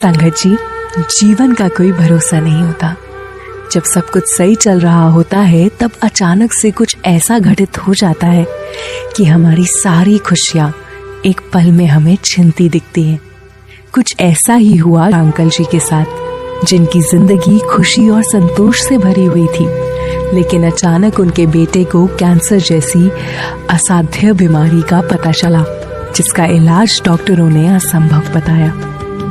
संगत जी, जीवन का कोई भरोसा नहीं होता। जब सब कुछ सही चल रहा होता है तब अचानक से कुछ ऐसा घटित हो जाता है कि हमारी सारी खुशियां एक पल में हमें छिनती दिखती हैं। कुछ ऐसा ही हुआ अंकल जी के साथ, जिनकी जिंदगी खुशी और संतोष से भरी हुई थी, लेकिन अचानक उनके बेटे को कैंसर जैसी असाध्य बीमारी का पता चला, जिसका इलाज डॉक्टरों ने असंभव बताया।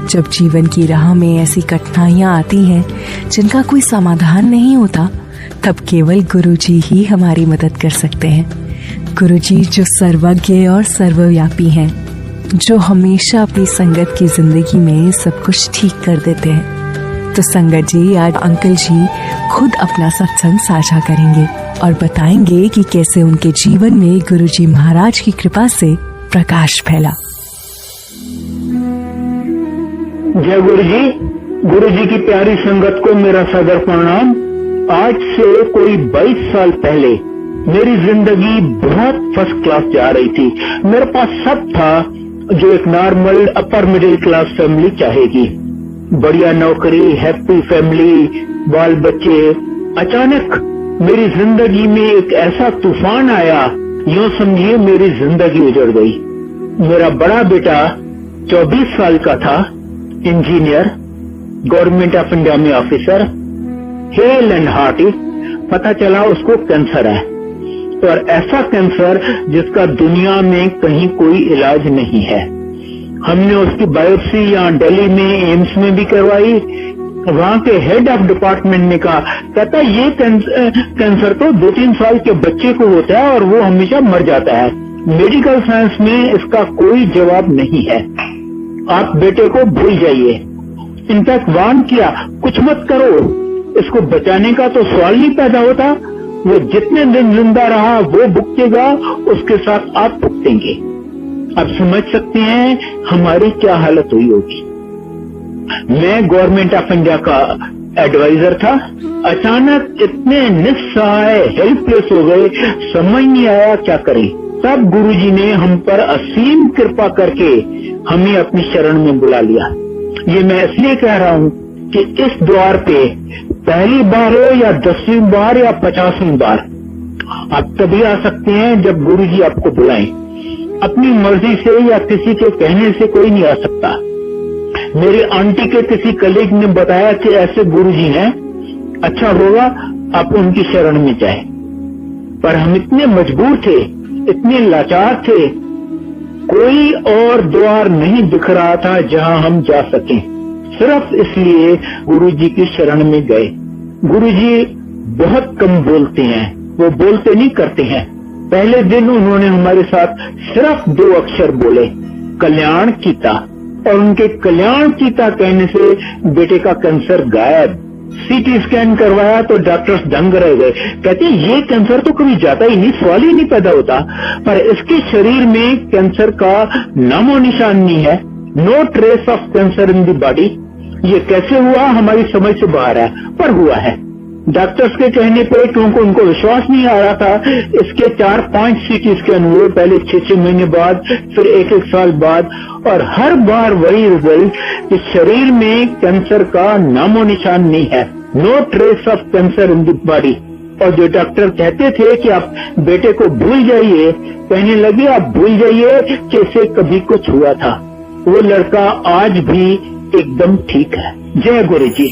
जब जीवन की राह में ऐसी कठिनाइयां आती हैं जिनका कोई समाधान नहीं होता, तब केवल गुरुजी ही हमारी मदद कर सकते हैं। गुरुजी जो सर्वज्ञ और सर्वव्यापी हैं, जो हमेशा अपनी संगत की जिंदगी में सब कुछ ठीक कर देते हैं। तो संगत जी, आज अंकल जी खुद अपना सत्संग साझा करेंगे और बताएंगे कि कैसे उनके जीवन में गुरुजी महाराज की कृपा से प्रकाश फैला। जय गुरु जी की प्यारी संगत को मेरा सादर प्रणाम। आज से कोई 22 साल पहले मेरी जिंदगी बहुत फर्स्ट क्लास जा रही थी। मेरे पास सब था जो एक normal upper middle class family चाहेगी। बढ़िया नौकरी, हैप्पी फैमिली, बाल बच्चे। अचानक मेरी जिंदगी में एक ऐसा तूफान आया, यूं समझिए मेरी जिंदगी उजड़ गई। मेरा बड़ा बेटा 24 साल का था, इंजीनियर, गवर्नमेंट ऑफ इंडिया में ऑफिसर, हेल एंड हार्टी। पता चला उसको कैंसर है, और ऐसा कैंसर जिसका दुनिया में कहीं कोई इलाज नहीं है। हमने उसकी बायोप्सी यहाँ दिल्ली में एम्स में भी करवाई। वहाँ के हेड ऑफ डिपार्टमेंट ने कहा, कहता ये कैंसर तो 2-3 साल के बच्चे को होता है और वो हमेशा मर जाता है। मेडिकल साइंस में इसका कोई जवाब नहीं है, आप बेटे को भूल जाइए। इनफैक्ट वार्न किया, कुछ मत करो, इसको बचाने का तो सवाल नहीं पैदा होता। वो जितने दिन जिंदा रहा वो भुगतेगा, उसके साथ आप भुगतेंगे। आप समझ सकते हैं हमारी क्या हालत हुई होगी। मैं गवर्नमेंट ऑफ इंडिया का एडवाइजर था। अचानक इतने निस्सहाय, हेल्पलेस हो गए, समझ नहीं आया क्या करें। तब गुरुजी ने हम पर असीम कृपा करके हमें अपनी शरण में बुला लिया। ये मैं इसलिए कह रहा हूँ कि इस द्वार पे पहली बार हो या 10वीं बार या 50वीं बार, आप तभी आ सकते हैं जब गुरुजी आपको बुलाएं। अपनी मर्जी से या किसी के कहने से कोई नहीं आ सकता। मेरी आंटी के किसी कलीग ने बताया कि ऐसे गुरुजी हैं, अच्छा होगा आप उनकी शरण में जाएं। पर हम इतने मजबूर थे, इतने लाचार थे, कोई और द्वार नहीं दिख रहा था जहां हम जा सकें। सिर्फ इसलिए गुरुजी की शरण में गए। गुरुजी बहुत कम बोलते हैं, वो बोलते नहीं करते हैं। पहले दिन उन्होंने हमारे साथ सिर्फ 2 अक्षर बोले, कल्याण कीता। और उनके कल्याण कीता कहने से बेटे का कैंसर गायब। सीटी स्कैन करवाया तो डॉक्टर्स दंग रह गए, कहते ये कैंसर तो कभी जाता ही नहीं, सवाल ही नहीं पैदा होता। पर इसके शरीर में कैंसर का नामो निशान नहीं है, no trace of cancer in the body. ये कैसे हुआ हमारी समझ से बाहर है, पर हुआ है। डॉक्टर्स के कहने पे, क्योंकि उनको विश्वास नहीं आ रहा था, इसके 4-5 सीटी स्कैन हुए, पहले 6-6 महीने बाद, फिर 1-1 साल बाद, और हर बार वही रिजल्ट कि शरीर में कैंसर का नामो निशान नहीं है, no trace of cancer in the body. और जो डॉक्टर कहते थे कि आप बेटे को भूल जाइए, कहने लगे आप भूल जाइए कि इसे कभी कुछ हुआ था। वो लड़का आज भी एकदम ठीक है। जय गुरु जी।